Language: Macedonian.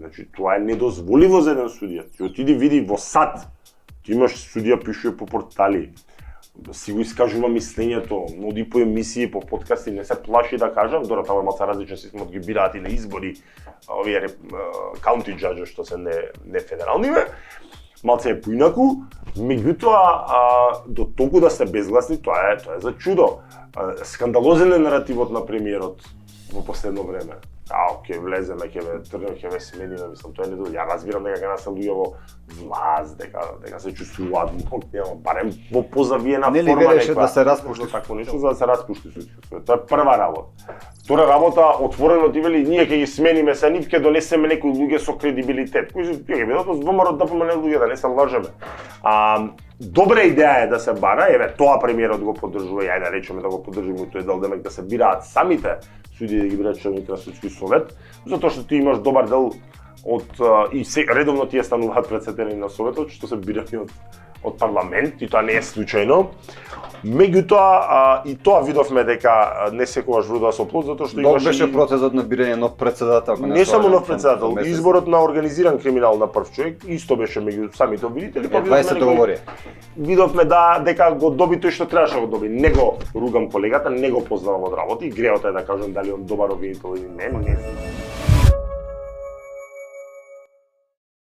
Значи, тоа е недозволиво за еден судија. Ти отиди види во САД, ти имаш судија пишува по портали, си го искажува мислењето, оди по емисии, по подкасти, не се плаши да кажам, дора тоа е малку различен систем од ги бираат и на избори, овие county judge што се не федерални, малце е поинаку, меѓутоа до толку да се безгласни, тоа е за чудо. Скандалозен е наративот на премиерот во последно време. Ќе влеземе, ќе ве тргнеме, ќе ве смениме, мислам, тоа е недозволено. Ја разбирам дека кога се луѓе во власт, дека се чувствуваат барем во позавиена форма некоја. Нели вереше да се распушти такво нешто за да се распушти судството. Тоа е прва работа. Втора работа, отворено ти вели, ние ќе ги смениме се нив, ќе донесеме некои луѓе со кредибилитет. Кои ќе бидат од ВМРО да помене луѓе, да не се лажеме. Добра идеја е да се бара, еве тоа премиерот го поддржува, ајде да речеме да го поддржиме тој дел демек да се бираат самите судии да ги бираат членовите на судски совет, затоа што ти имаш добар дел и редовно тие стануваат претседатели на советот, што се бирани од парламент, и тоа не е случајно. Меѓутоа, и тоа видовме дека не секогаш врудува со плод, затоа што имаше... беше процесот на бирање нов претседател? Не само нов претседател, изборот на организиран криминал на прв човек, исто беше меѓу самите обвинители. 20 говори. Видовме дека го доби тој што требаше да го доби. Не го ругам колегата, не го познавам од работа и греот е да кажам дали он добар обвинител или не.